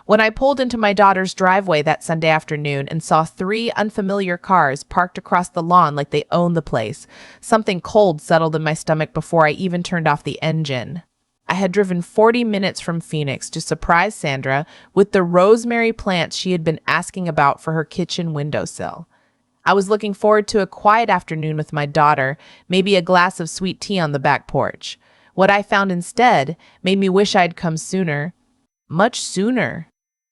When I pulled into my daughter's driveway that Sunday afternoon and saw three unfamiliar cars parked across the lawn like they owned the place, something cold settled in my stomach before I even turned off the engine. I had driven 40 minutes from Phoenix to surprise Sandra with the rosemary plants she had been asking about for her kitchen windowsill. I was looking forward to a quiet afternoon with my daughter, maybe a glass of sweet tea on the back porch. What I found instead made me wish I'd come sooner. Much sooner.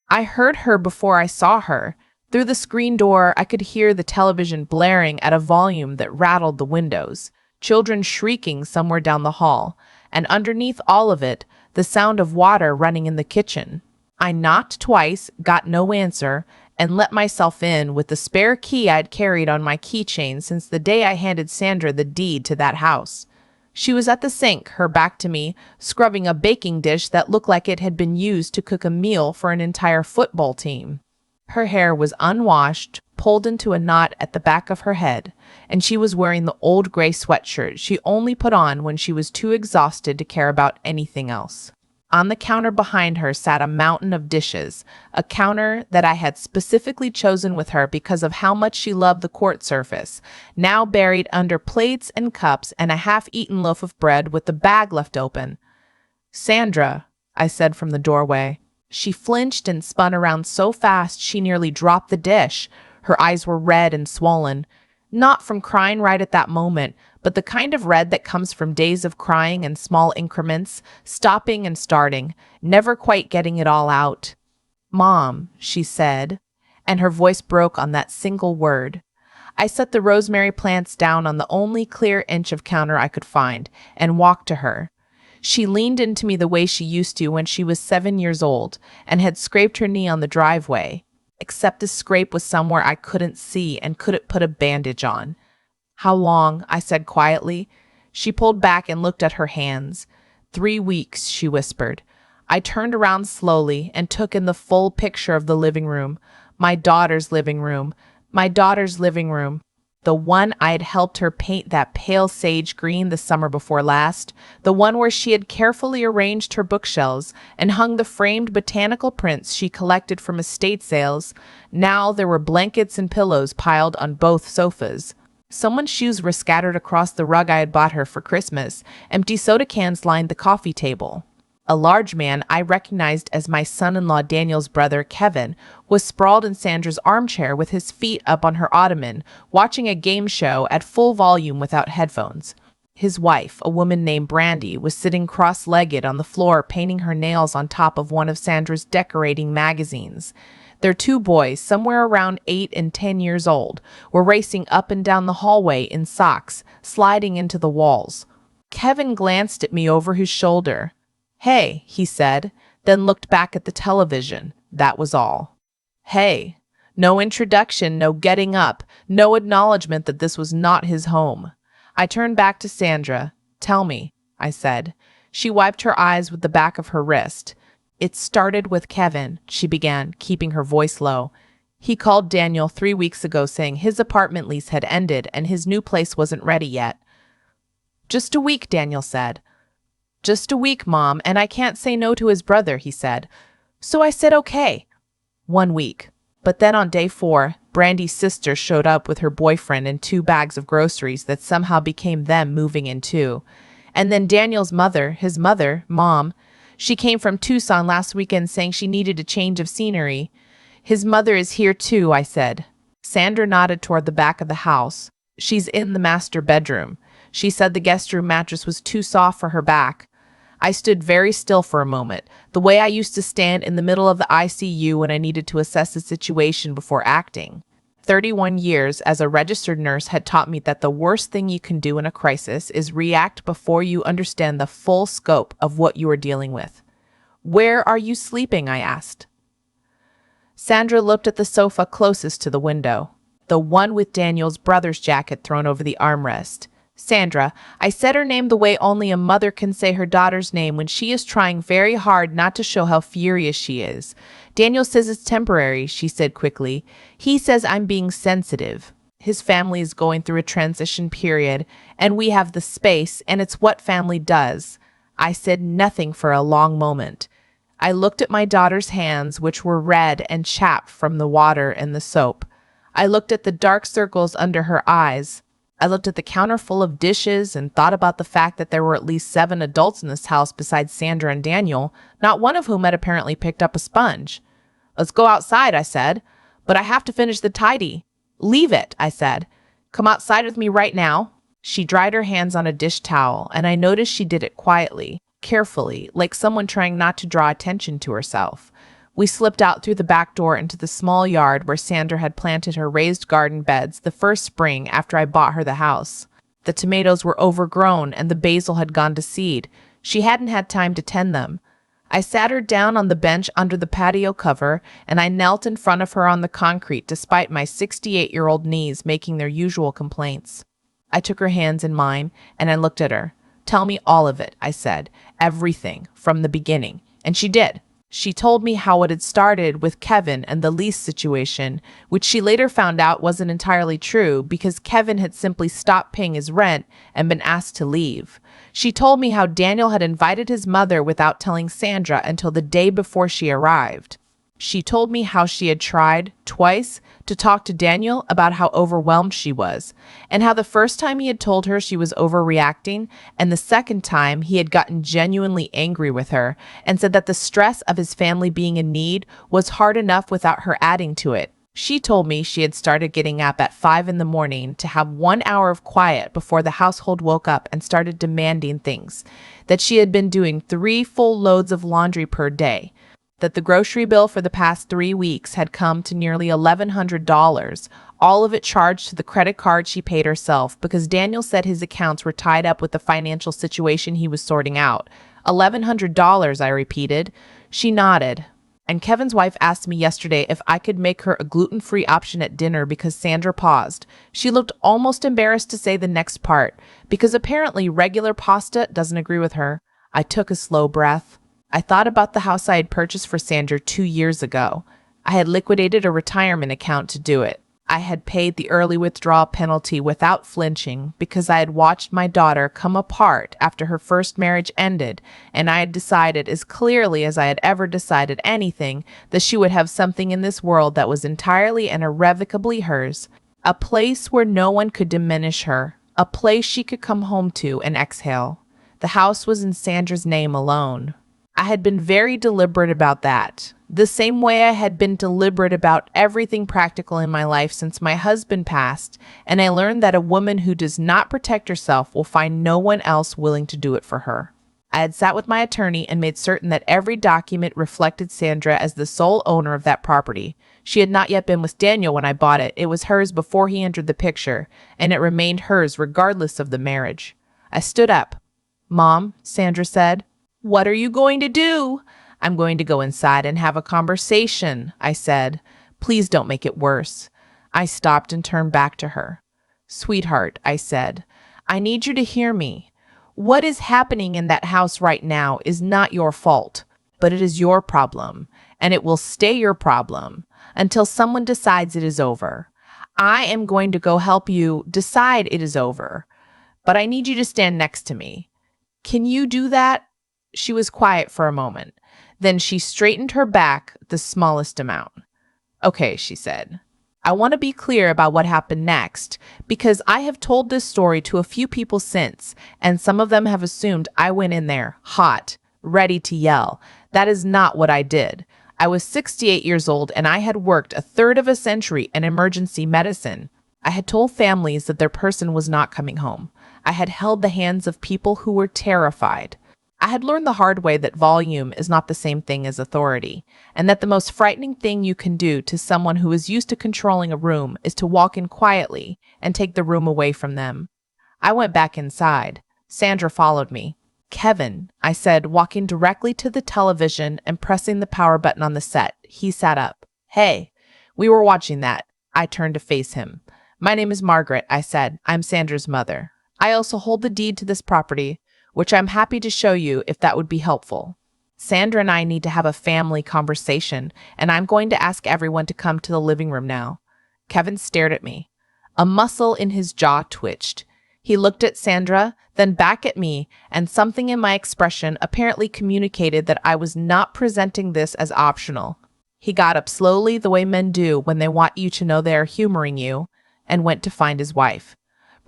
I heard her before I saw her. Through the screen door, I could hear the television blaring at a volume that rattled the windows, children shrieking somewhere down the hall, and underneath all of it, the sound of water running in the kitchen. I knocked twice, got no answer, and let myself in with the spare key I'd carried on my keychain since the day I handed Sandra the deed to that house. She was at the sink, her back to me, scrubbing a baking dish that looked like it had been used to cook a meal for an entire football team. Her hair was unwashed, pulled into a knot at the back of her head, and she was wearing the old gray sweatshirt she only put on when she was too exhausted to care about anything else. On the counter behind her sat a mountain of dishes, a counter that I had specifically chosen with her because of how much she loved the court surface, now buried under plates and cups and a half-eaten loaf of bread with the bag left open. "Sandra," I said from the doorway. She flinched and spun around so fast she nearly dropped the dish. Her eyes were red and swollen, not from crying right at that moment, but the kind of red that comes from days of crying in small increments, stopping and starting, never quite getting it all out. "Mom," she said, and her voice broke on that single word. I set the rosemary plants down on the only clear inch of counter I could find and walked to her. She leaned into me the way she used to when she was 7 years old and had scraped her knee on the driveway, except the scrape was somewhere I couldn't see and couldn't put a bandage on. "How long?" I said quietly. She pulled back and looked at her hands. 3 weeks, she whispered. I turned around slowly and took in the full picture of the living room, my daughter's living room, the one I had helped her paint that pale sage green the summer before last, the one where she had carefully arranged her bookshelves and hung the framed botanical prints she collected from estate sales. Now there were blankets and pillows piled on both sofas. Someone's shoes were scattered across the rug I had bought her for Christmas. Empty soda cans lined the coffee table. A large man I recognized as my son-in-law Daniel's brother, Kevin, was sprawled in Sandra's armchair with his feet up on her ottoman, watching a game show at full volume without headphones. His wife, a woman named Brandy, was sitting cross-legged on the floor painting her nails on top of one of Sandra's decorating magazines. Their 2 boys, somewhere around 8 and 10 years old, were racing up and down the hallway in socks, sliding into the walls. Kevin glanced at me over his shoulder. "Hey," he said, then looked back at the television. That was all. Hey. No introduction, no getting up, no acknowledgement that this was not his home. I turned back to Sandra. "Tell me," I said. She wiped her eyes with the back of her wrist. "It started with Kevin," she began, keeping her voice low. "He called Daniel 3 weeks ago saying his apartment lease had ended and his new place wasn't ready yet." "Just a week," Daniel said. "Just a week, Mom, and I can't say no to his brother," he said. So I said okay. 1 week. But then on day 4, Brandy's sister showed up with her boyfriend and 2 bags of groceries that somehow became them moving in too. And then Daniel's mother, his mother, Mom, she came from Tucson last weekend saying she needed a change of scenery. "His mother is here too," I said. Sandra nodded toward the back of the house. "She's in the master bedroom. She said the guest room mattress was too soft for her back." I stood very still for a moment, the way I used to stand in the middle of the ICU when I needed to assess the situation before acting. 31 years as a registered nurse had taught me that the worst thing you can do in a crisis is react before you understand the full scope of what you are dealing with. "Where are you sleeping?" I asked. Sandra looked at the sofa closest to the window, the one with Daniel's brother's jacket thrown over the armrest. "Sandra," I said her name the way only a mother can say her daughter's name when she is trying very hard not to show how furious she is. "Daniel says it's temporary," she said quickly. "He says I'm being sensitive. His family is going through a transition period, and we have the space, and it's what family does." I said nothing for a long moment. I looked at my daughter's hands, which were red and chapped from the water and the soap. I looked at the dark circles under her eyes. I looked at the counter full of dishes and thought about the fact that there were at least 7 adults in this house besides Sandra and Daniel, not one of whom had apparently picked up a sponge. "Let's go outside," I said. "But I have to finish the tidy." "Leave it," I said. "Come outside with me right now." She dried her hands on a dish towel, and I noticed she did it quietly, carefully, like someone trying not to draw attention to herself. We slipped out through the back door into the small yard where Sandra had planted her raised garden beds the first spring after I bought her the house. The tomatoes were overgrown and the basil had gone to seed. She hadn't had time to tend them. I sat her down on the bench under the patio cover, and I knelt in front of her on the concrete despite my 68-year-old knees making their usual complaints. I took her hands in mine, and I looked at her. "Tell me all of it," I said. "Everything, from the beginning." And she did. She told me how it had started with Kevin and the lease situation, which she later found out wasn't entirely true because Kevin had simply stopped paying his rent and been asked to leave. She told me how Daniel had invited his mother without telling Sandra until the day before she arrived. She told me how she had tried, twice, to talk to Daniel about how overwhelmed she was, and how the first time he had told her she was overreacting, and the second time he had gotten genuinely angry with her and said that the stress of his family being in need was hard enough without her adding to it. She told me she had started getting up at 5 in the morning to have 1 hour of quiet before the household woke up and started demanding things, that she had been doing 3 full loads of laundry per day, that the grocery bill for the past 3 weeks had come to nearly $1,100, all of it charged to the credit card she paid herself because Daniel said his accounts were tied up with the financial situation he was sorting out. $1,100, I repeated. She nodded. And Kevin's wife asked me yesterday if I could make her a gluten-free option at dinner because Sandra paused. She looked almost embarrassed to say the next part, because apparently regular pasta doesn't agree with her. I took a slow breath. I thought about the house I had purchased for Sandra 2 years ago. I had liquidated a retirement account to do it. I had paid the early withdrawal penalty without flinching because I had watched my daughter come apart after her first marriage ended, and I had decided as clearly as I had ever decided anything that she would have something in this world that was entirely and irrevocably hers, a place where no one could diminish her, a place she could come home to and exhale. The house was in Sandra's name alone. I had been very deliberate about that, the same way I had been deliberate about everything practical in my life since my husband passed, and I learned that a woman who does not protect herself will find no one else willing to do it for her. I had sat with my attorney and made certain that every document reflected Sandra as the sole owner of that property. She had not yet been with Daniel when I bought it. It was hers before he entered the picture, and it remained hers regardless of the marriage. I stood up. "Mom," Sandra said. "What are you going to do?" "I'm going to go inside and have a conversation," I said. "Please don't make it worse." I stopped and turned back to her. "Sweetheart," I said, "I need you to hear me. What is happening in that house right now is not your fault, but it is your problem, and it will stay your problem until someone decides it is over. I am going to go help you decide it is over, but I need you to stand next to me. Can you do that?" She was quiet for a moment. Then she straightened her back the smallest amount. "Okay," she said. "I want to be clear about what happened next, because I have told this story to a few people since, and some of them have assumed I went in there, hot, ready to yell. That is not what I did. I was 68 years old, and I had worked a third of a century in emergency medicine. I had told families that their person was not coming home. I had held the hands of people who were terrified. I had learned the hard way that volume is not the same thing as authority, and that the most frightening thing you can do to someone who is used to controlling a room is to walk in quietly and take the room away from them. I went back inside. Sandra followed me. "Kevin," I said, walking directly to the television and pressing the power button on the set. He sat up. "Hey, we were watching that." I turned to face him. "My name is Margaret," I said. "I'm Sandra's mother. I also hold the deed to this property, which I'm happy to show you if that would be helpful. Sandra and I need to have a family conversation, and I'm going to ask everyone to come to the living room now." Kevin stared at me. A muscle in his jaw twitched. He looked at Sandra, then back at me, and something in my expression apparently communicated that I was not presenting this as optional. He got up slowly, the way men do when they want you to know they are humoring you, and went to find his wife.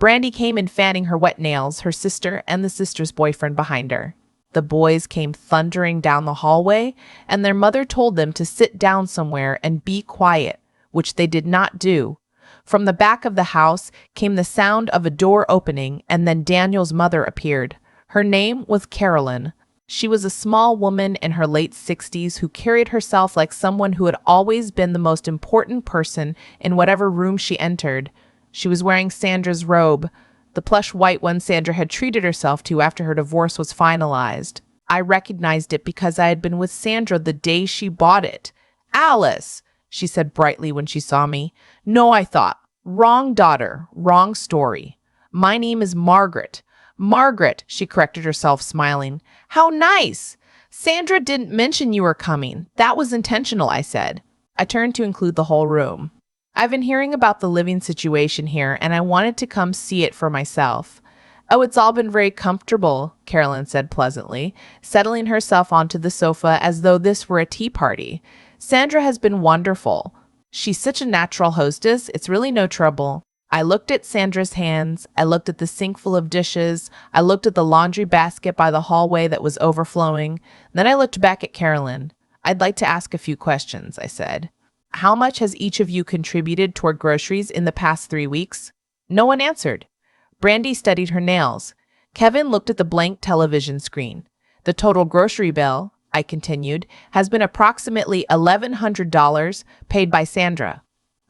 Brandy came in fanning her wet nails, her sister and the sister's boyfriend behind her. The boys came thundering down the hallway, and their mother told them to sit down somewhere and be quiet, which they did not do. From the back of the house came the sound of a door opening, and then Daniel's mother appeared. Her name was Carolyn. She was a small woman in her late 60s who carried herself like someone who had always been the most important person in whatever room she entered. She was wearing Sandra's robe, the plush white one Sandra had treated herself to after her divorce was finalized. I recognized it because I had been with Sandra the day she bought it. "Alice," she said brightly when she saw me. "No," I thought. "Wrong daughter, wrong story. My name is Margaret." "Margaret," she corrected herself, smiling. "How nice! Sandra didn't mention you were coming. That was intentional," I said. I turned to include the whole room. "I've been hearing about the living situation here, and I wanted to come see it for myself." "Oh, it's all been very comfortable," Carolyn said pleasantly, settling herself onto the sofa as though this were a tea party. "Sandra has been wonderful. She's such a natural hostess, it's really no trouble." I looked at Sandra's hands, I looked at the sink full of dishes, I looked at the laundry basket by the hallway that was overflowing, then I looked back at Carolyn. "I'd like to ask a few questions," I said. "How much has each of you contributed toward groceries in the past 3 weeks?" No one answered. Brandy studied her nails. Kevin looked at the blank television screen. "The total grocery bill," I continued, "has been approximately $1,100 paid by Sandra.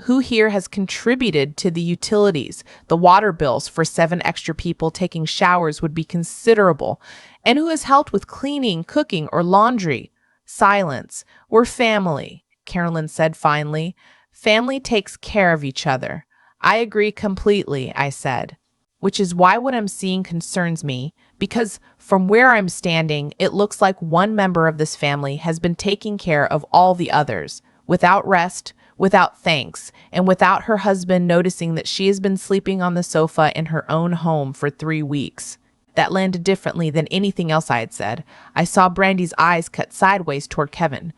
Who here has contributed to the utilities? The water bills for 7 extra people taking showers would be considerable. And who has helped with cleaning, cooking, or laundry?" Silence. "We're family," Carolyn said finally. "Family takes care of each other." "I agree completely," I said. "Which is why what I'm seeing concerns me, because from where I'm standing, it looks like one member of this family has been taking care of all the others, without rest, without thanks, and without her husband noticing that she has been sleeping on the sofa in her own home for 3 weeks. That landed differently than anything else I had said. I saw Brandy's eyes cut sideways toward Kevin.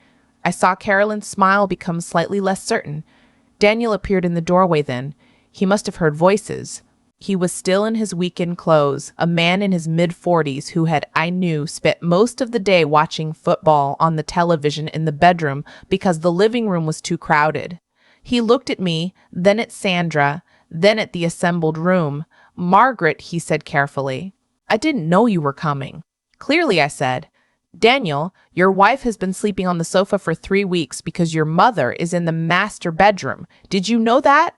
I saw Carolyn's smile become slightly less certain. Daniel appeared in the doorway then. He must have heard voices. He was still in his weekend clothes, a man in his mid-40s who had, I knew, spent most of the day watching football on the television in the bedroom because the living room was too crowded. He looked at me, then at Sandra, then at the assembled room. "Margaret," he said carefully, "I didn't know you were coming." "Clearly," I said. "Daniel, your wife has been sleeping on the sofa for 3 weeks because your mother is in the master bedroom. Did you know that?"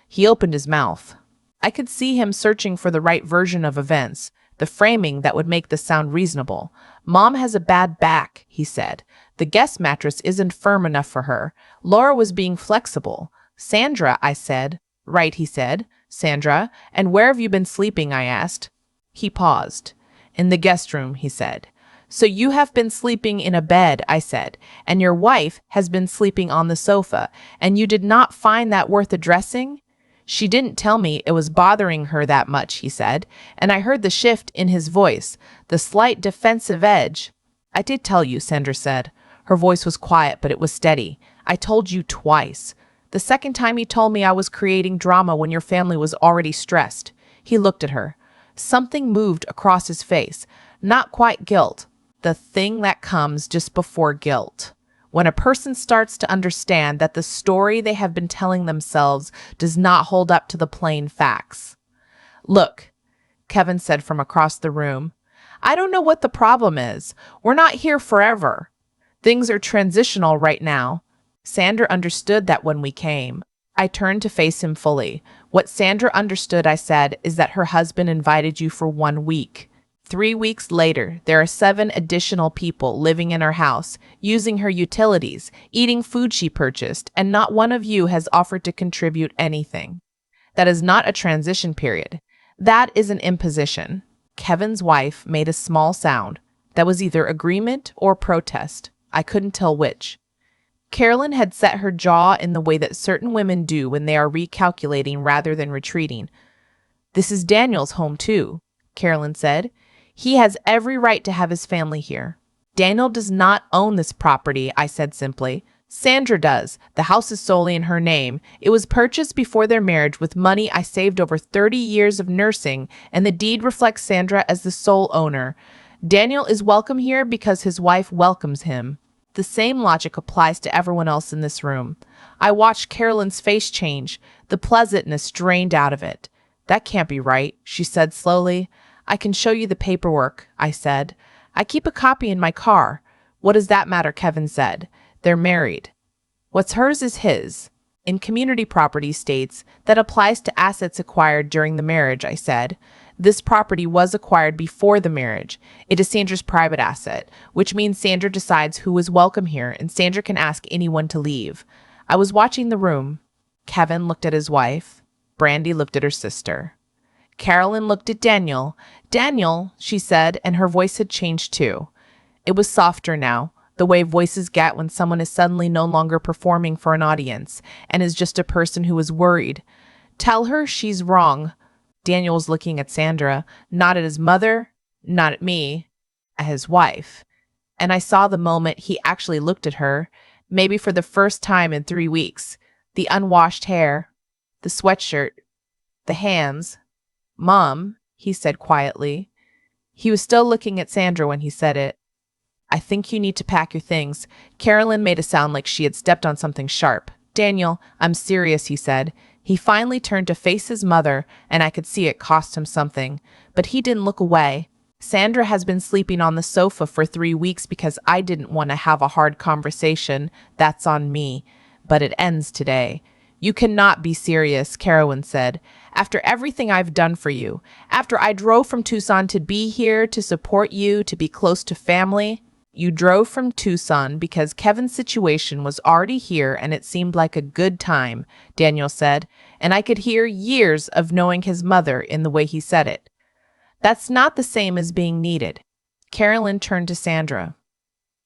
He opened his mouth. I could see him searching for the right version of events, the framing that would make this sound reasonable. "Mom has a bad back," he said. "The guest mattress isn't firm enough for her." Laura was being flexible. "Sandra," I said. "Right," he said. "Sandra, and where have you been sleeping?" I asked. He paused. "In the guest room," he said. "So you have been sleeping in a bed," I said, "and your wife has been sleeping on the sofa, and you did not find that worth addressing?" "She didn't tell me it was bothering her that much," he said, and I heard the shift in his voice, the slight defensive edge. "I did tell you," Sandra said. Her voice was quiet, but it was steady. "I told you twice. The second time you told me I was creating drama when your family was already stressed." He looked at her. Something moved across his face. Not quite guilt. The thing that comes just before guilt. When a person starts to understand that the story they have been telling themselves does not hold up to the plain facts. "Look," Kevin said from across the room, "I don't know what the problem is. We're not here forever. Things are transitional right now. Sandra understood that when we came." I turned to face him fully. "What Sandra understood," I said, "is that her husband invited you for 1 week. 3 weeks later, there are 7 additional people living in her house, using her utilities, eating food she purchased, and not one of you has offered to contribute anything. That is not a transition period. That is an imposition." Kevin's wife made a small sound. That was either agreement or protest. I couldn't tell which. Carolyn had set her jaw in the way that certain women do when they are recalculating rather than retreating. This is Daniel's home too, Carolyn said. He has every right to have his family here. Daniel does not own this property, I said simply. Sandra does. The house is solely in her name. It was purchased before their marriage with money I saved over 30 years of nursing, and the deed reflects Sandra as the sole owner. Daniel is welcome here because his wife welcomes him. The same logic applies to everyone else in this room. I watched Carolyn's face change, the pleasantness drained out of it. That can't be right, she said slowly. I can show you the paperwork, I said. I keep a copy in my car. What does that matter, Kevin said. They're married. What's hers is his. In community property states, that applies to assets acquired during the marriage, I said. This property was acquired before the marriage. It is Sandra's private asset, which means Sandra decides who is welcome here, and Sandra can ask anyone to leave. I was watching the room. Kevin looked at his wife. Brandy looked at her sister. Carolyn looked at Daniel. Daniel, she said, and her voice had changed too. It was softer now, the way voices get when someone is suddenly no longer performing for an audience and is just a person who is worried. Tell her she's wrong. Daniel was looking at Sandra, not at his mother, not at me, at his wife. And I saw the moment he actually looked at her, maybe for the first time in 3 weeks. The unwashed hair, the sweatshirt, the hands. Mom, he said quietly. He was still looking at Sandra when he said it. I think you need to pack your things. Carolyn made a sound like she had stepped on something sharp. Daniel, I'm serious, he said. He finally turned to face his mother, and I could see it cost him something. But he didn't look away. Sandra has been sleeping on the sofa for 3 weeks because I didn't want to have a hard conversation. That's on me. But it ends today. You cannot be serious, Carolyn said. After everything I've done for you, after I drove from Tucson to be here, to support you, to be close to family. You drove from Tucson because Kevin's situation was already here and it seemed like a good time, Daniel said, and I could hear years of knowing his mother in the way he said it. That's not the same as being needed. Carolyn turned to Sandra.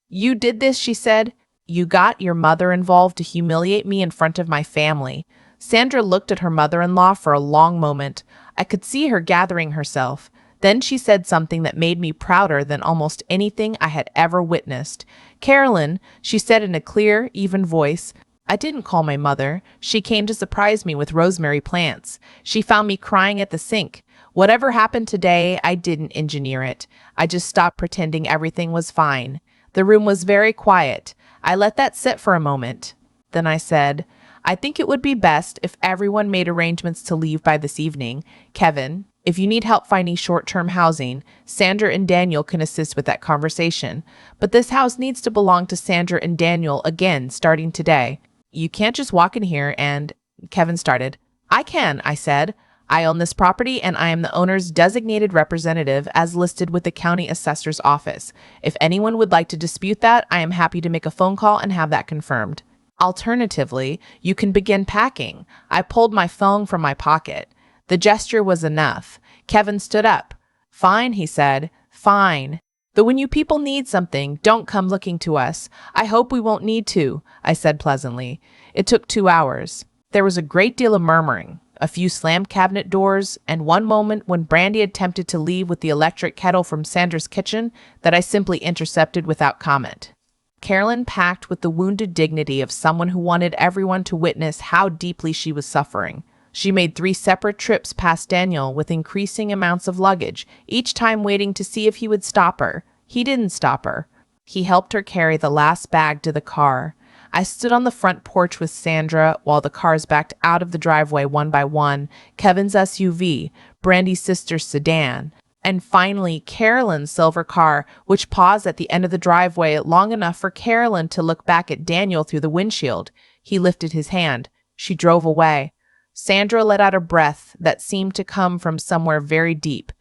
You did this, she said. You got your mother involved to humiliate me in front of my family. Sandra looked at her mother-in-law for a long moment. I could see her gathering herself. Then she said something that made me prouder than almost anything I had ever witnessed. Carolyn, she said in a clear, even voice, I didn't call my mother. She came to surprise me with rosemary plants. She found me crying at the sink. Whatever happened today, I didn't engineer it. I just stopped pretending everything was fine. The room was very quiet. I let that sit for a moment. Then I said, I think it would be best if everyone made arrangements to leave by this evening. Kevin, if you need help finding short-term housing, Sandra and Daniel can assist with that conversation. But this house needs to belong to Sandra and Daniel again, starting today. You can't just walk in here and... Kevin started. I can, I said. I own this property and I am the owner's designated representative as listed with the county assessor's office. If anyone would like to dispute that, I am happy to make a phone call and have that confirmed. Alternatively, you can begin packing. I pulled my phone from my pocket. The gesture was enough. Kevin stood up. Fine, he said. Fine. But when you people need something, don't come looking to us. I hope we won't need to, I said pleasantly. It took 2 hours. There was a great deal of murmuring, a few slammed cabinet doors, and one moment when Brandy attempted to leave with the electric kettle from Sandra's kitchen that I simply intercepted without comment. Carolyn packed with the wounded dignity of someone who wanted everyone to witness how deeply she was suffering. She made 3 separate trips past Daniel with increasing amounts of luggage, each time waiting to see if he would stop her. He didn't stop her. He helped her carry the last bag to the car. I stood on the front porch with Sandra while the cars backed out of the driveway one by one, Kevin's SUV, Brandy's sister's sedan, and finally Carolyn's silver car, which paused at the end of the driveway long enough for Carolyn to look back at Daniel through the windshield. He lifted his hand. She drove away. Sandra let out a breath that seemed to come from somewhere very deep.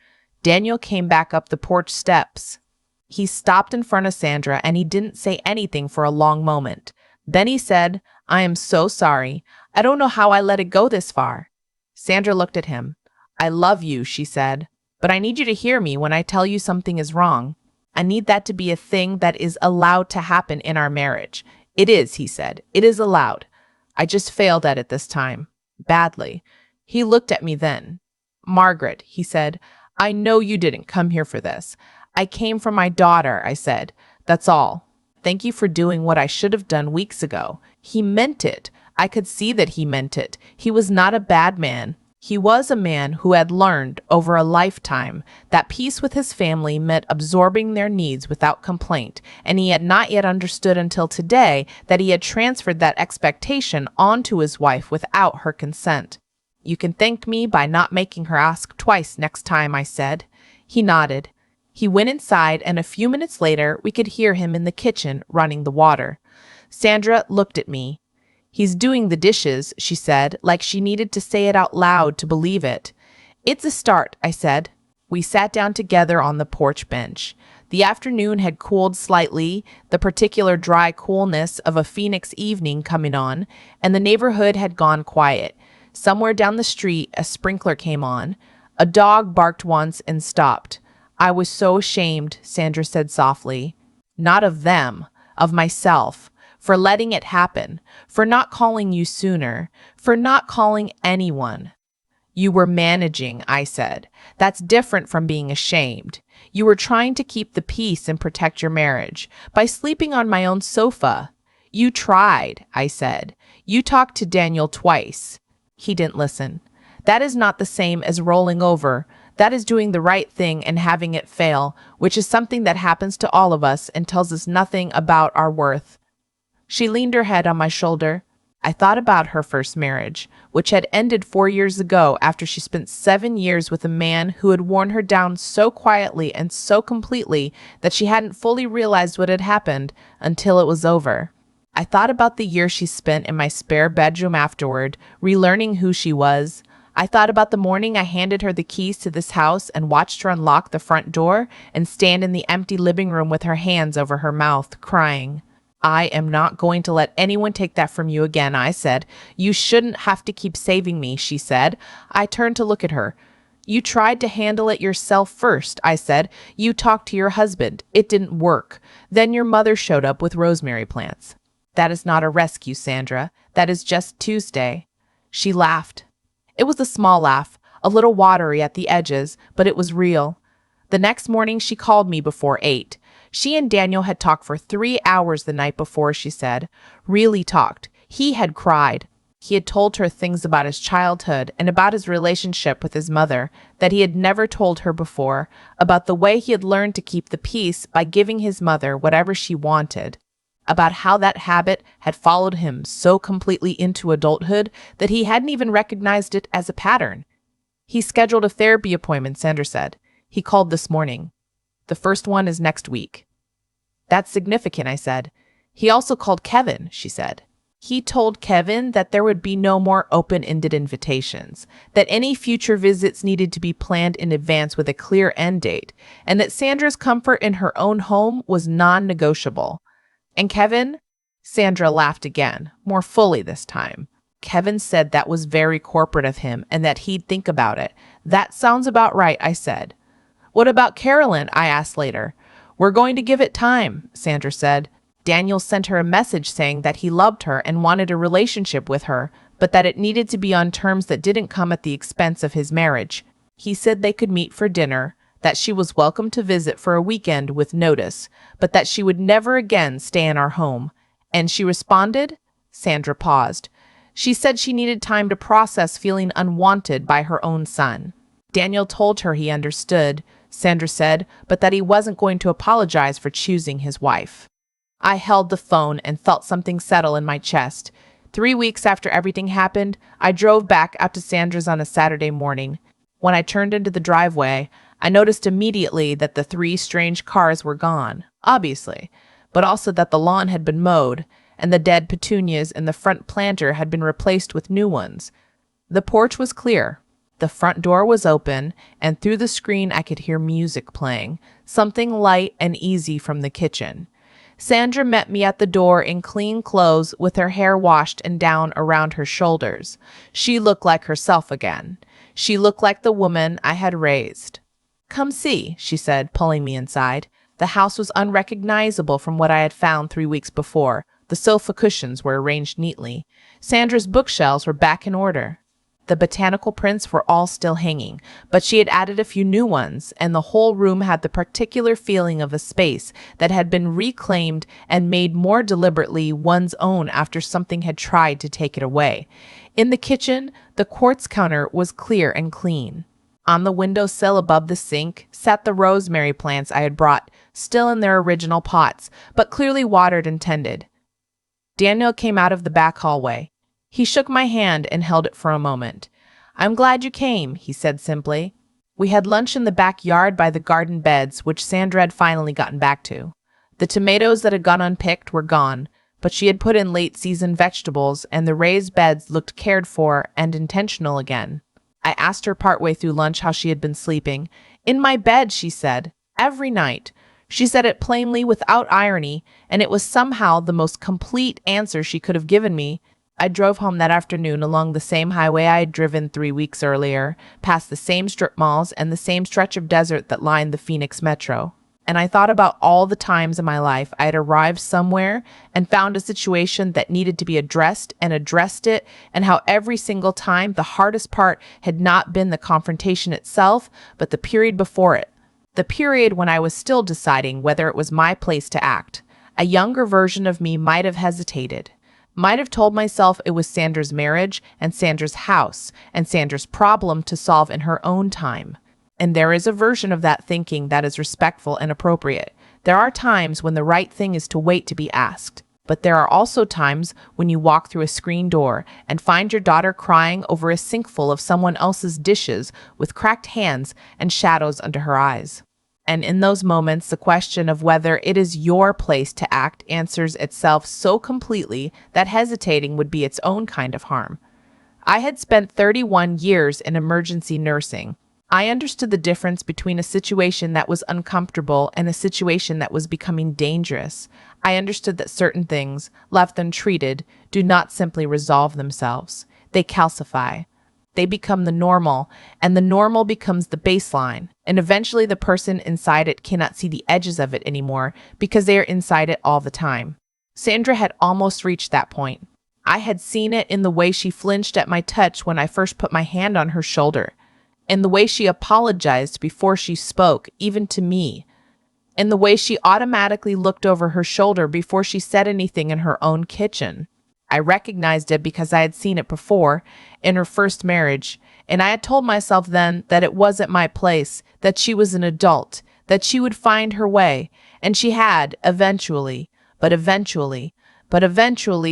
Daniel came back up the porch steps. He stopped in front of Sandra and he didn't say anything for a long moment. Then he said, I am so sorry. I don't know how I let it go this far. Sandra looked at him. I love you, she said, but I need you to hear me when I tell you something is wrong. I need that to be a thing that is allowed to happen in our marriage. It is, he said. It is allowed. I just failed at it this time. Badly. He looked at me then. Margaret, he said, I know you didn't come here for this. I came for my daughter, I said. That's all. Thank you for doing what I should have done weeks ago. He meant it. I could see that he meant it. He was not a bad man. He was a man who had learned over a lifetime that peace with his family meant absorbing their needs without complaint, and he had not yet understood until today that he had transferred that expectation onto his wife without her consent. You can thank me by not making her ask twice next time, I said. He nodded. He went inside, and a few minutes later, we could hear him in the kitchen running the water. Sandra looked at me. He's doing the dishes, she said, like she needed to say it out loud to believe it. It's a start, I said. We sat down together on the porch bench. The afternoon had cooled slightly, the particular dry coolness of a Phoenix evening coming on, and the neighborhood had gone quiet. Somewhere down the street, a sprinkler came on. A dog barked once and stopped. I was so ashamed, Sandra said softly. Not of them, of myself. For letting it happen, for not calling you sooner, for not calling anyone. You were managing, I said. That's different from being ashamed. You were trying to keep the peace and protect your marriage by sleeping on my own sofa. You tried, I said. You talked to Daniel twice. He didn't listen. That is not the same as rolling over. That is doing the right thing and having it fail, which is something that happens to all of us and tells us nothing about our worth. She leaned her head on my shoulder. I thought about her first marriage, which had ended 4 years ago after she spent 7 years with a man who had worn her down so quietly and so completely that she hadn't fully realized what had happened until it was over. I thought about the year she spent in my spare bedroom afterward, relearning who she was. I thought about the morning I handed her the keys to this house and watched her unlock the front door and stand in the empty living room with her hands over her mouth, crying. I am not going to let anyone take that from you again, I said. You shouldn't have to keep saving me, she said. I turned to look at her. You tried to handle it yourself first, I said. You talked to your husband. It didn't work. Then your mother showed up with rosemary plants. That is not a rescue, Sandra. That is just Tuesday. She laughed. It was a small laugh, a little watery at the edges, but it was real. The next morning she called me before 8. She and Daniel had talked for 3 hours the night before, she said. Really talked. He had cried. He had told her things about his childhood and about his relationship with his mother that he had never told her before, about the way he had learned to keep the peace by giving his mother whatever she wanted, about how that habit had followed him so completely into adulthood that he hadn't even recognized it as a pattern. He scheduled a therapy appointment, Sandra said. He called this morning. The first one is next week. That's significant, I said. He also called Kevin, she said. He told Kevin that there would be no more open-ended invitations, that any future visits needed to be planned in advance with a clear end date, and that Sandra's comfort in her own home was non-negotiable. And Kevin? Sandra laughed again, more fully this time. Kevin said that was very corporate of him and that he'd think about it. That sounds about right, I said. What about Carolyn? I asked later. We're going to give it time, Sandra said. Daniel sent her a message saying that he loved her and wanted a relationship with her, but that it needed to be on terms that didn't come at the expense of his marriage. He said they could meet for dinner, that she was welcome to visit for a weekend with notice, but that she would never again stay in our home. And she responded? Sandra paused. She said she needed time to process feeling unwanted by her own son. Daniel told her he understood, Sandra said, but that he wasn't going to apologize for choosing his wife. I held the phone and felt something settle in my chest. 3 weeks after everything happened, I drove back out to Sandra's on a Saturday morning. When I turned into the driveway, I noticed immediately that the 3 strange cars were gone, obviously, but also that the lawn had been mowed, and the dead petunias in the front planter had been replaced with new ones. The porch was clear. The front door was open, and through the screen I could hear music playing, something light and easy from the kitchen. Sandra met me at the door in clean clothes with her hair washed and down around her shoulders. She looked like herself again. She looked like the woman I had raised. Come see, she said, pulling me inside. The house was unrecognizable from what I had found 3 weeks before. The sofa cushions were arranged neatly. Sandra's bookshelves were back in order. The botanical prints were all still hanging, but she had added a few new ones, and the whole room had the particular feeling of a space that had been reclaimed and made more deliberately one's own after something had tried to take it away. In the kitchen, the quartz counter was clear and clean. On the windowsill above the sink sat the rosemary plants I had brought, still in their original pots, but clearly watered and tended. Daniel came out of the back hallway. He shook my hand and held it for a moment. "I'm glad you came," he said simply. We had lunch in the backyard by the garden beds, which Sandra had finally gotten back to. The tomatoes that had gone unpicked were gone, but she had put in late-season vegetables, and the raised beds looked cared for and intentional again. I asked her partway through lunch how she had been sleeping. "In my bed," she said, "every night." She said it plainly without irony, and it was somehow the most complete answer she could have given me. I drove home that afternoon along the same highway I had driven 3 weeks earlier, past the same strip malls and the same stretch of desert that lined the Phoenix metro. And I thought about all the times in my life I had arrived somewhere and found a situation that needed to be addressed and addressed it, and how every single time the hardest part had not been the confrontation itself, but the period before it. The period when I was still deciding whether it was my place to act. A younger version of me might have hesitated. Might have told myself it was Sandra's marriage and Sandra's house and Sandra's problem to solve in her own time. And there is a version of that thinking that is respectful and appropriate. There are times when the right thing is to wait to be asked. But there are also times when you walk through a screen door and find your daughter crying over a sinkful of someone else's dishes with cracked hands and shadows under her eyes. And in those moments, the question of whether it is your place to act answers itself so completely that hesitating would be its own kind of harm. I had spent 31 years in emergency nursing. I understood the difference between a situation that was uncomfortable and a situation that was becoming dangerous. I understood that certain things, left untreated, do not simply resolve themselves. They calcify. They become the normal, and the normal becomes the baseline, and eventually the person inside it cannot see the edges of it anymore because they are inside it all the time. Sandra had almost reached that point. I had seen it in the way she flinched at my touch when I first put my hand on her shoulder, in the way she apologized before she spoke, even to me, in the way she automatically looked over her shoulder before she said anything in her own kitchen. I recognized it because I had seen it before, in her first marriage, and I had told myself then that it wasn't my place, that she was an adult, that she would find her way, and she had, eventually, but eventually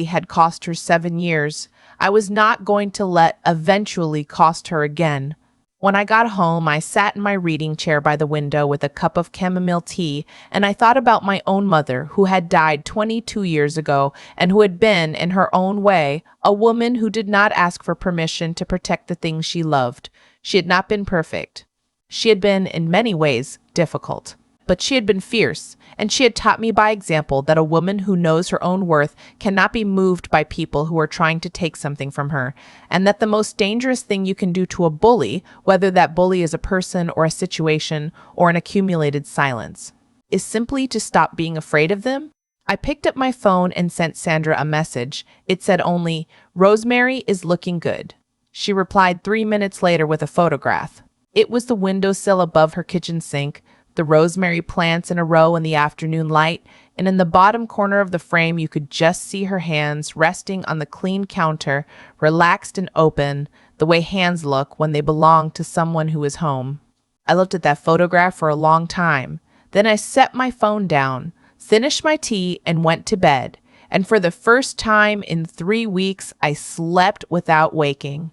had cost her 7 years. I was not going to let eventually cost her again. When I got home, I sat in my reading chair by the window with a cup of chamomile tea, and I thought about my own mother, who had died 22 years ago, and who had been, in her own way, a woman who did not ask for permission to protect the things she loved. She had not been perfect. She had been, in many ways, difficult. But she had been fierce, and she had taught me by example that a woman who knows her own worth cannot be moved by people who are trying to take something from her, and that the most dangerous thing you can do to a bully, whether that bully is a person or a situation or an accumulated silence, is simply to stop being afraid of them. I picked up my phone and sent Sandra a message. It said only, "Rosemary is looking good." She replied 3 minutes later with a photograph. It was the windowsill above her kitchen sink, the rosemary plants in a row in the afternoon light, and in the bottom corner of the frame you could just see her hands resting on the clean counter, relaxed and open, the way hands look when they belong to someone who is home. I looked at that photograph for a long time. Then I set my phone down, finished my tea, and went to bed. And for the first time in 3 weeks, I slept without waking.